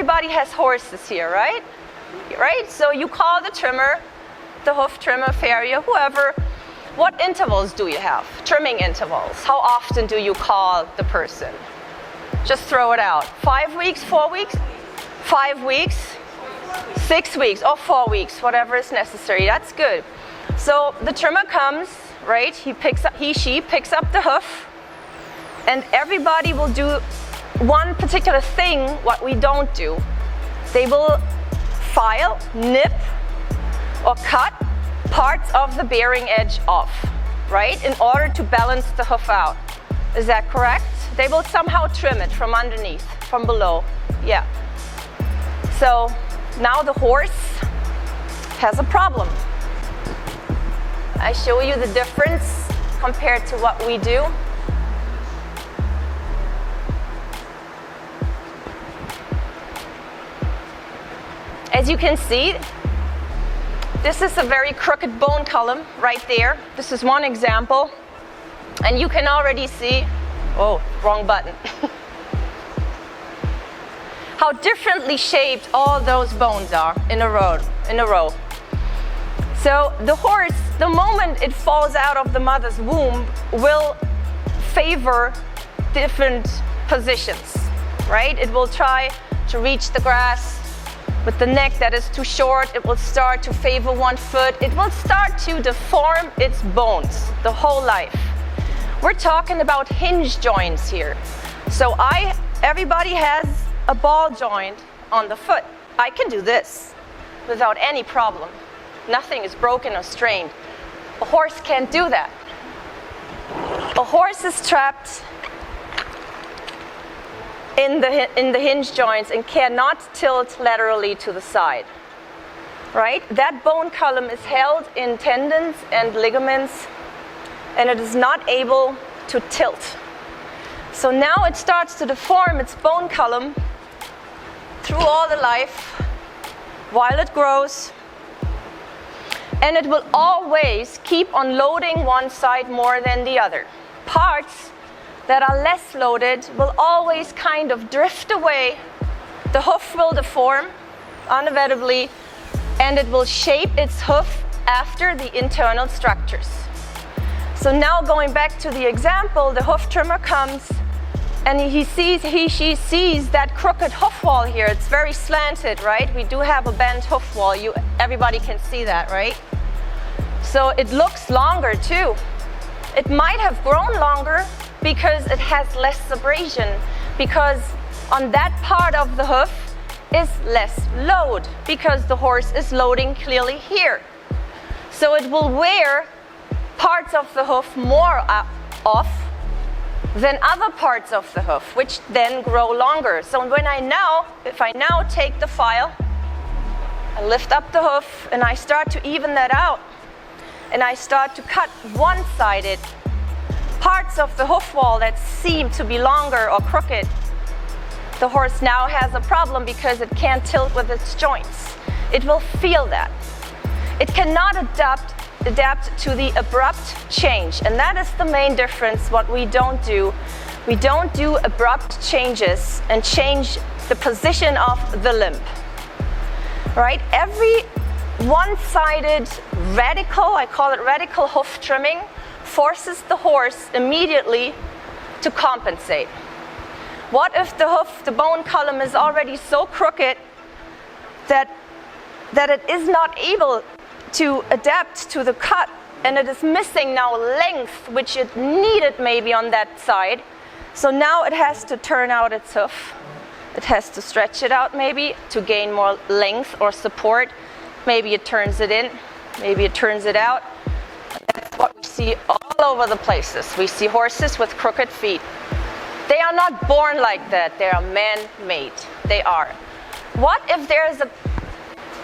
everybody has horses here, right? Right? So you call the trimmer, the hoof trimmer, farrier, whoever. What intervals do you have? Trimming intervals. How often do you call the person? Just throw it out. 5 weeks, 4 weeks? 5 weeks? 6 weeks, or 4 weeks, whatever is necessary. That's good. So the trimmer comes, right? She picks up the hoof, and everybody will do one particular thing what we don't do. They will file, nip, or cut parts of the bearing edge off, right? In order to balance the hoof out. Is that correct? They will somehow trim it from underneath, from below. Yeah. So now the horse has a problem. I show you the difference compared to what we do. As you can see, this is a very crooked bone column right there. This is one example. And you can already see, oh, wrong button. How differently shaped all those bones are in a row. So the horse, the moment it falls out of the mother's womb, will favor different positions, right? It will try to reach the grass. With the neck that is too short, it will start to favor one foot. It will start to deform its bones the whole life. We're talking about hinge joints here. So everybody has a ball joint on the foot. I can do this without any problem. Nothing is broken or strained. A horse can't do that. A horse is trapped in the hinge joints and cannot tilt laterally to the side, right? That bone column is held in tendons and ligaments, and it is not able to tilt. So now it starts to deform its bone column through all the life while it grows, and it will always keep on loading one side more than the other. Parts that are less loaded will always kind of drift away. The hoof will deform inevitably, and it will shape its hoof after the internal structures. So now going back to the example, the hoof trimmer comes and she sees that crooked hoof wall here. It's very slanted, right? We do have a bent hoof wall. Everybody can see that, right? So it looks longer too. It might have grown longer because it has less abrasion, because on that part of the hoof is less load, because the horse is loading clearly here. So it will wear parts of the hoof more off than other parts of the hoof, which then grow longer. So if I now take the file, I lift up the hoof and I start to even that out, and I start to cut one-sided parts of the hoof wall that seem to be longer or crooked, the horse now has a problem because it can't tilt with its joints. It will feel that. It cannot adapt to the abrupt change, and that is the main difference. What we don't do, we don't do abrupt changes and change the position of the limb, right? Every one-sided radical, I call it radical hoof trimming, forces the horse immediately to compensate. What if the bone column is already so crooked that it is not able to adapt to the cut, and it is missing now length, which it needed maybe on that side. So now it has to turn out its hoof. It has to stretch it out maybe to gain more length or support. Maybe it turns it in, maybe it turns it out. That's what we see all over the places. We see horses with crooked feet. They are not born like that. They are man-made. They are. What if there's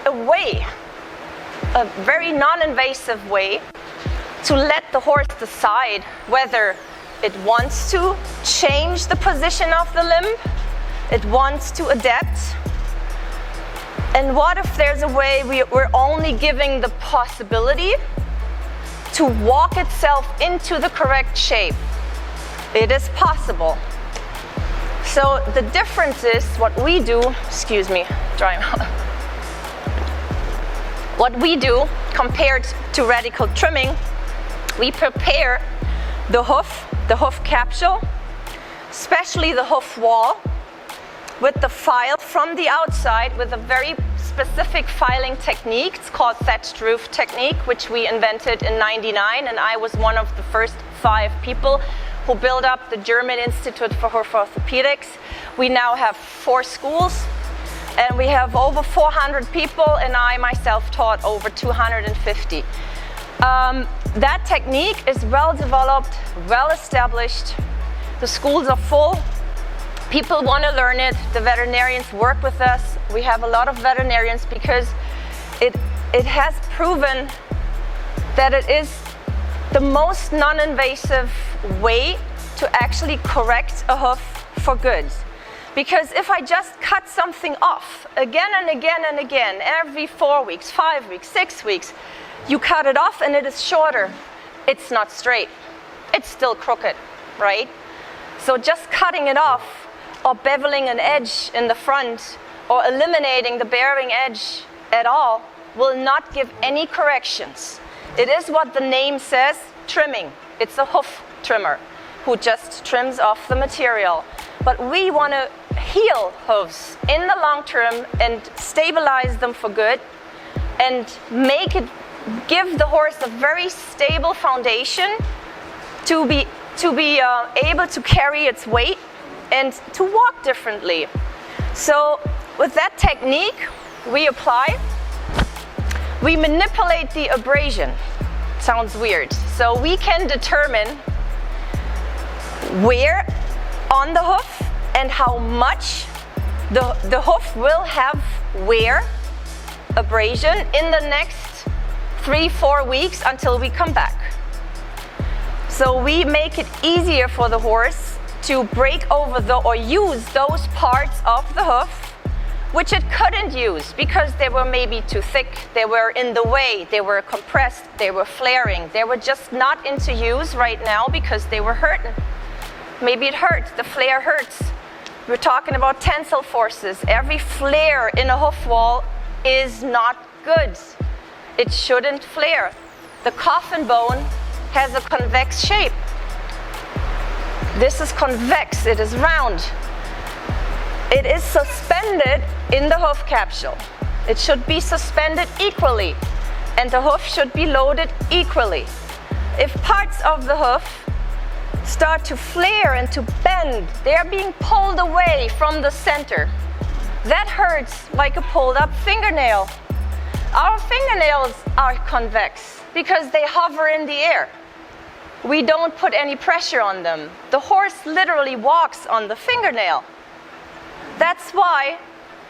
a way, a very non-invasive way, to let the horse decide whether it wants to change the position of the limb, it wants to adapt? And what if there's a way we're only giving the possibility to walk itself into the correct shape? It is possible. So the difference is what we do, excuse me, dry mouth. What we do compared to radical trimming, we prepare the hoof capsule, especially the hoof wall, with the file from the outside with a very specific filing technique. It's called thatched roof technique, which we invented in '99, and I was one of the first 5 people who built up the German Institute for Hoof Orthopedics. We now have 4 schools, and we have over 400 people, and I myself taught over 250. That technique is well developed, well established. The schools are full. People want to learn it. The veterinarians work with us. We have a lot of veterinarians because it has proven that it is the most non-invasive way to actually correct a hoof for good. Because if I just cut something off again and again and again, every 4 weeks, 5 weeks, 6 weeks, you cut it off and it is shorter. It's not straight. It's still crooked, right? So just cutting it off or beveling an edge in the front or eliminating the bearing edge at all will not give any corrections. It is what the name says, trimming. It's a hoof trimmer who just trims off the material. But we want to heal hooves in the long term and stabilize them for good and give the horse a very stable foundation to be able to carry its weight and to walk differently. So with that technique we manipulate the abrasion. Sounds weird. So we can determine where on the hoof and how much the hoof will have wear, abrasion in the next 3-4 weeks until we come back. So we make it easier for the horse to break over or use those parts of the hoof which it couldn't use because they were maybe too thick, they were in the way, they were compressed, they were flaring, they were just not into use right now because they were hurting. Maybe it hurts, the flare hurts. We're talking about tensile forces. Every flare in a hoof wall is not good. It shouldn't flare. The coffin bone has a convex shape. This is convex, it is round. It is suspended in the hoof capsule. It should be suspended equally, and the hoof should be loaded equally. If parts of the hoof start to flare and to bend, they're being pulled away from the center. That hurts like a pulled up fingernail. Our fingernails are convex because they hover in the air. We don't put any pressure on them. The horse literally walks on the fingernail. That's why,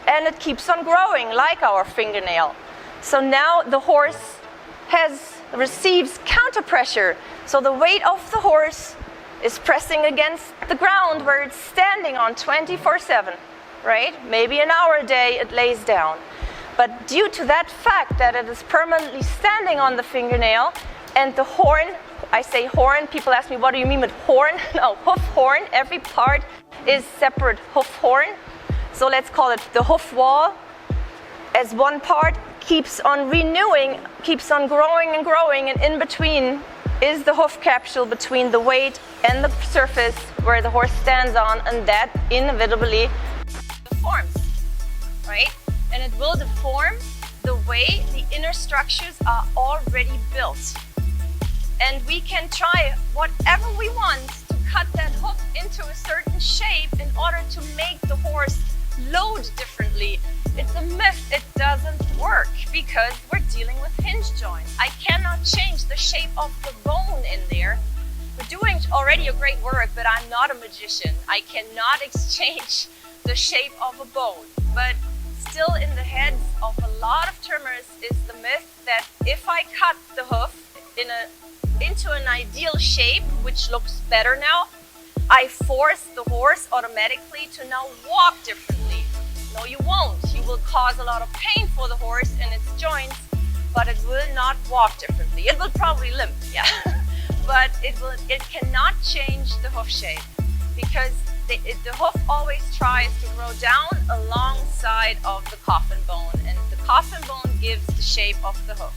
and it keeps on growing like our fingernail. So now the horse receives counter pressure. So the weight of the horse is pressing against the ground where it's standing on 24/7, right? Maybe an hour a day it lays down. But due to that fact that it is permanently standing on the fingernail and the horn, I say horn, people ask me, what do you mean with horn? No, hoof horn, every part is separate hoof horn. So let's call it the hoof wall as one part keeps on renewing, keeps on growing and growing, and in between is the hoof capsule between the weight and the surface where the horse stands on, and that inevitably deforms, right? And it will deform the way the inner structures are already built. And we can try whatever we want to cut that hoof into a certain shape in order to make the horse load differently. It's a myth. It doesn't work because we're dealing with hinge joints. I cannot change the shape of the bone in there. We're doing already a great work, but I'm not a magician. I cannot exchange the shape of a bone. But still in the heads of a lot of trimmers is the myth that if I cut the hoof into an ideal shape, which looks better now, I force the horse automatically to now walk differently. No, you won't. You will cause a lot of pain for the horse and its joints, but it will not walk differently. It will probably limp, yeah. But it cannot change the hoof shape because the hoof always tries to grow down alongside of the coffin bone, and the coffin bone gives the shape of the hoof.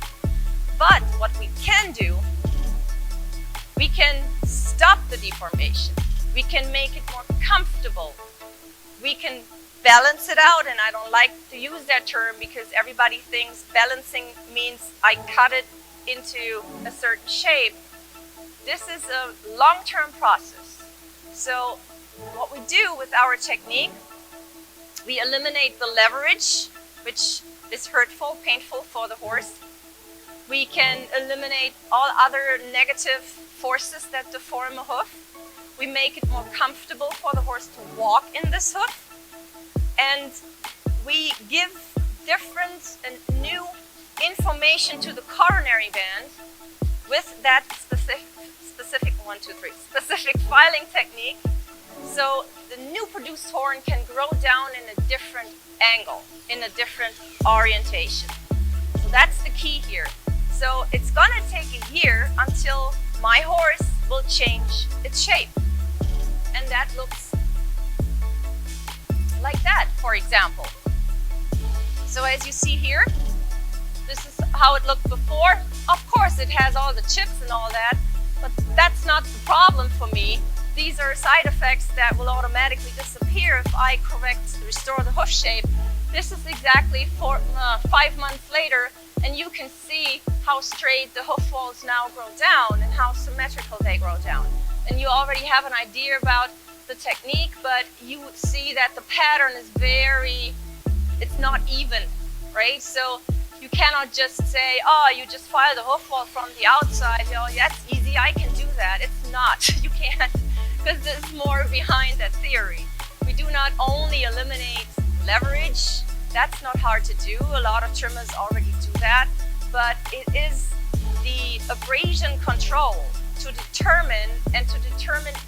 But what we can do, we can stop the deformation. We can make it more comfortable. We can balance it out, and I don't like to use that term because everybody thinks balancing means I cut it into a certain shape. This is a long-term process. So what we do with our technique, we eliminate the leverage, which is hurtful, painful for the horse. We can eliminate all other negative forces that deform a hoof. We make it more comfortable for the horse to walk in this hoof. And we give different and new information to the coronary band with that specific filing technique. So the new produced horn can grow down in a different angle, in a different orientation. So that's the key here. So it's gonna take a year until my horse will change its shape. And that looks like that, for example. So as you see here, this is how it looked before. Of course, it has all the chips and all that, but that's not the problem for me. These are side effects that will automatically disappear if I restore the hoof shape. This is exactly 5 months later, and you can see how straight the hoof walls now grow down and how symmetrical they grow down. And you already have an idea about the technique, but you see that the pattern is it's not even, right? So you cannot just say, oh, you just file the hoof wall from the outside, you know, that's easy, I can do that. It's not, you can't, because there's more behind that theory. We do not only eliminate leverage, that's not hard to do, a lot of trimmers already do that, but it is the abrasion control to determine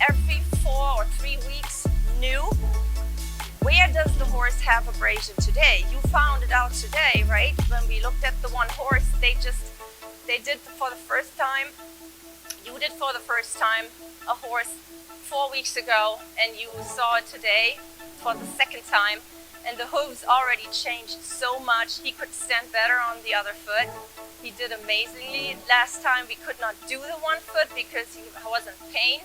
every 4 or 3 weeks new, where does the horse have abrasion today? You found it out today, right? When we looked at the one horse, they did for the first time, you did for the first time a horse 4 weeks ago, and you saw it today for the second time, and the hooves already changed so much. He could stand better on the other foot. He did amazingly. Last time we could not do the one foot because he was in pain.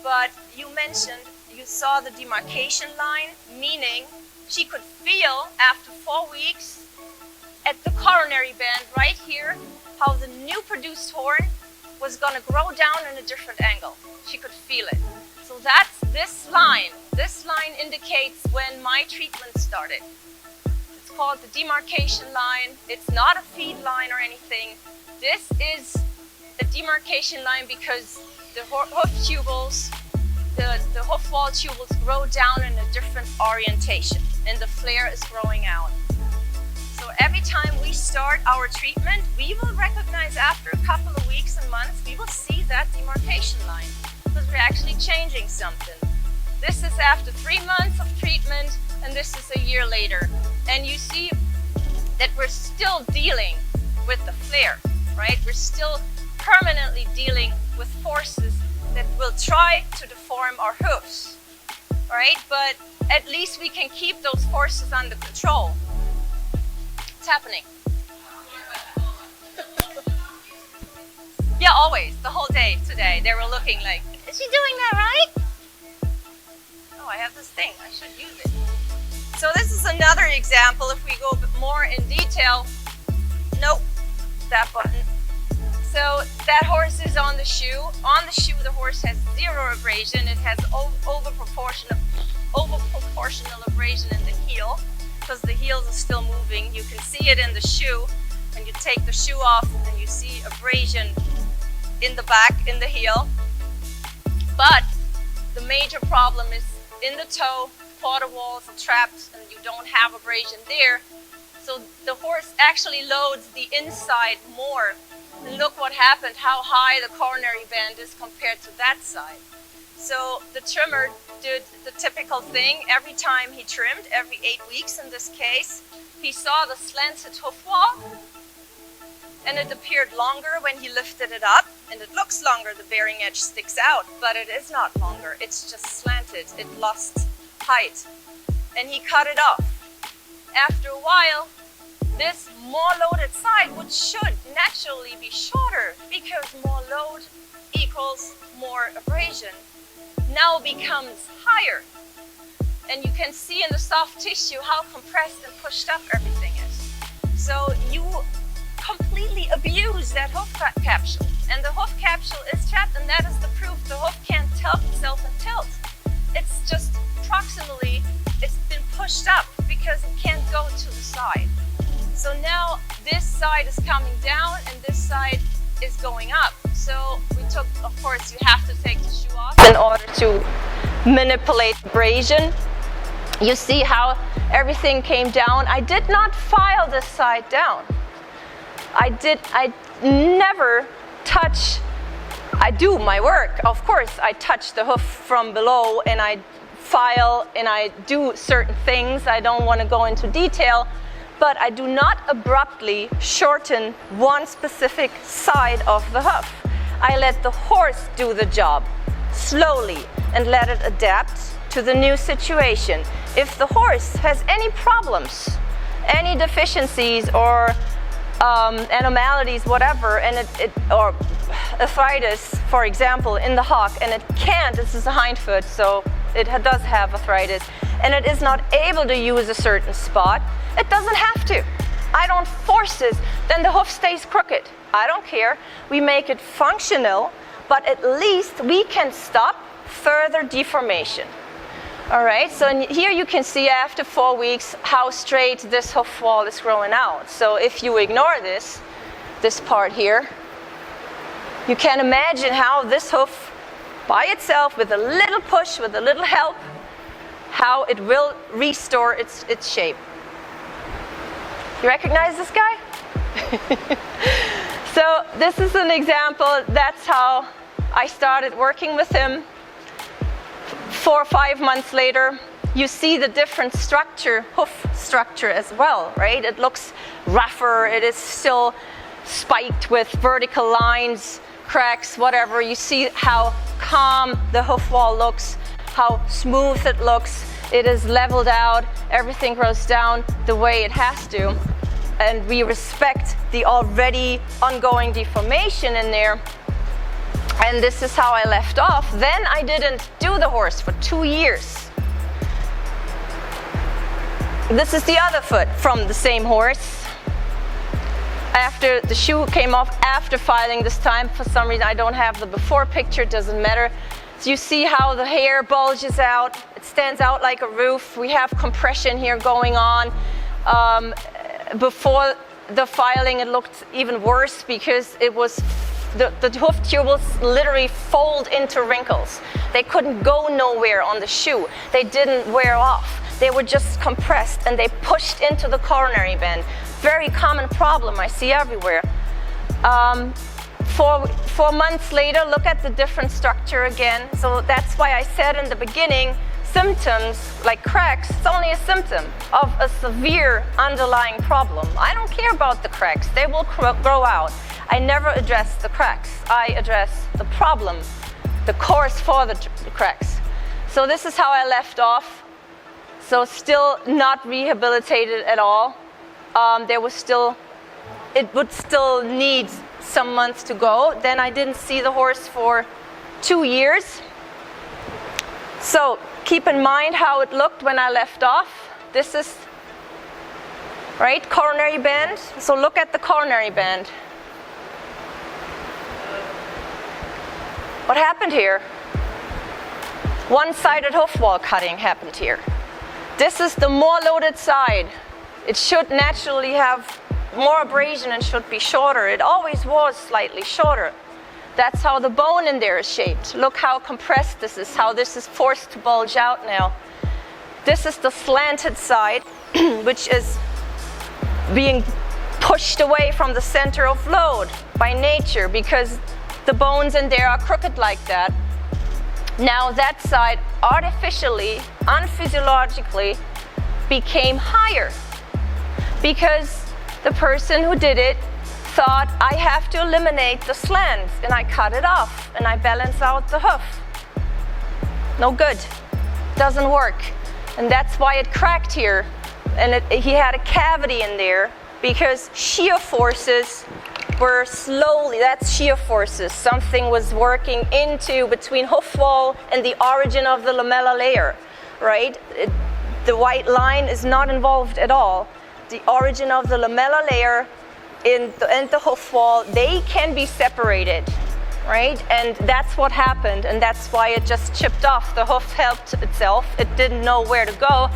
But you mentioned you saw the demarcation line, meaning she could feel after 4 weeks at the coronary band right here how the new produced horn was going to grow down in a different angle. She could feel it. So that's this line. This line indicates when my treatment started. It's called the demarcation line. It's not a feed line or anything. This is a demarcation line because the hoof tubules, the hoof wall tubules grow down in a different orientation and the flare is growing out. So every time we start our treatment, we will recognize after a couple of weeks and months, we will see that demarcation line because we're actually changing something. This is after 3 months of treatment and this is a year later. And you see that we're still dealing with the flare, right? We're still permanently dealing with forces that will try to deform our hoofs, right? But at least we can keep those forces under control. It's happening. Yeah, always, the whole day today. They were looking like, is she doing that right? Oh, I have this thing, I should use it. So this is another example. If we go a bit more in detail, nope, that button. So that horse is on the shoe. On the shoe, the horse has 0 abrasion. It has over proportional abrasion in the heel because the heels are still moving. You can see it in the shoe. When you take the shoe off and you see abrasion in the back, in the heel. But the major problem is in the toe, quarter walls are trapped and you don't have abrasion there. So the horse actually loads the inside more. And look what happened, how high the coronary band is compared to that side. So the trimmer did the typical thing. Every time he trimmed, every 8 weeks in this case, he saw the slanted hoof wall and it appeared longer when he lifted it up. and it looks longer, the bearing edge sticks out, but it is not longer. It's just slanted. It lost height. And he cut it off. After a while, this more loaded side, which should naturally be shorter because more load equals more abrasion, now becomes higher. And you can see in the soft tissue how compressed and pushed up everything is. So you completely abuse that hoof capsule. And the hoof capsule is trapped, and that is the proof the hoof can't tilt itself and tilt. It's just proximally, it's been pushed up because it can't go to the side. So now this side is coming down and this side is going up. So we took, of course, you have to take the shoe off in order to manipulate abrasion. You see how everything came down. I did not file this side down. I never touch, I do my work. Of course, I touch the hoof from below and I file and I do certain things. I don't want to go into detail, but I do not abruptly shorten one specific side of the hoof. I let the horse do the job slowly and let it adapt to the new situation. If the horse has any problems, any deficiencies or anomalies, whatever, and or arthritis, for example, in the hock, and it can't, this is a hind foot, so it does have arthritis, and it is not able to use a certain spot, it doesn't have to. I don't force this, then the hoof stays crooked. I don't care. We make it functional, but at least we can stop further deformation. All right, so here you can see after 4 weeks how straight this hoof wall is growing out. So if you ignore this part here, you can imagine how this hoof by itself, with a little push, with a little help, how it will restore its shape. You recognize this guy? So this is an example. That's how I started working with him. 4 or 5 months later, you see the different structure, hoof structure as well, right? It looks rougher, it is still spiked with vertical lines, cracks, whatever. You see how calm the hoof wall looks, how smooth it looks. It is leveled out, everything grows down the way it has to. And we respect the already ongoing deformation in there. And this is how I left off. Then I didn't do the horse for 2 years. This is the other foot from the same horse. After the shoe came off, after filing this time, for some reason I don't have the before picture, it doesn't matter. So you see how the hair bulges out, it stands out like a roof. We have compression here going on. Before the filing it looked even worse because it was the hoof tubules literally fold into wrinkles. They couldn't go nowhere on the shoe. They didn't wear off. They were just compressed and they pushed into the coronary band. Very common problem I see everywhere. 4 months later, look at the different structure again. So that's why I said in the beginning, symptoms like cracks, it's only a symptom of a severe underlying problem. I don't care about the cracks. They will grow out. I never address the cracks. I address the problem, the cause for the cracks. So this is how I left off. So still not rehabilitated at all. It would still need some months to go. Then I didn't see the horse for 2 years. So keep in mind how it looked when I left off. This is, right, coronary band. So look at the coronary band. What happened here? One-sided hoof wall cutting happened here. This is the more loaded side. It should naturally have more abrasion and should be shorter. It always was slightly shorter. That's how the bone in there is shaped. Look how compressed this is, how this is forced to bulge out now. This is the slanted side, which is being pushed away from the center of load by nature because the bones in there are crooked like that. Now that side artificially, unphysiologically became higher because the person who did it thought, I have to eliminate the slant, and I cut it off and I balance out the hoof. No good, doesn't work. And that's why it cracked here. And he had a cavity in there because shear forces were slowly, that's shear forces. Something was working into between hoof wall and the origin of the lamellar layer, right? The white line is not involved at all. The origin of the lamellar layer and the hoof wall, they can be separated, right? And that's what happened, and that's why it just chipped off. The hoof helped itself. It didn't know where to go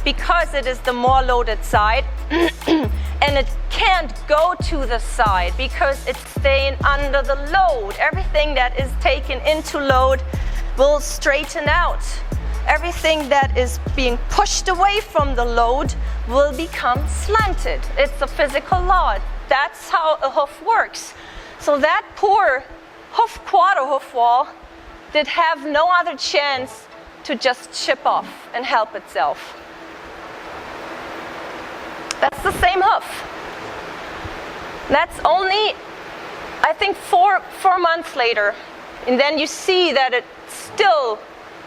because it is the more loaded side, and it can't go to the side because it's staying under the load. Everything that is taken into load will straighten out. Everything that is being pushed away from the load will become slanted. It's a physical law. That's how a hoof works. So that poor quarter hoof wall did have no other chance to just chip off and help itself. That's the same hoof. That's only, I think, four months later. And then you see that it still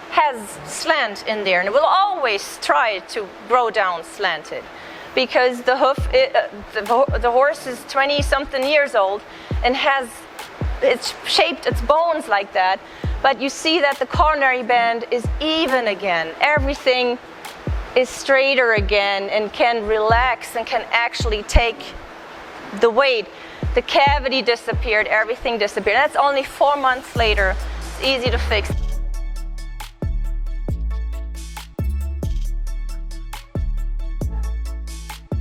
has slant in there, and it will always try to grow down slanted because the hoof, the horse is 20-something years old and it's shaped its bones like that. But you see that the coronary band is even again. Everything is straighter again and can relax and can actually take the weight. The cavity disappeared, everything disappeared. That's only 4 months later. It's easy to fix.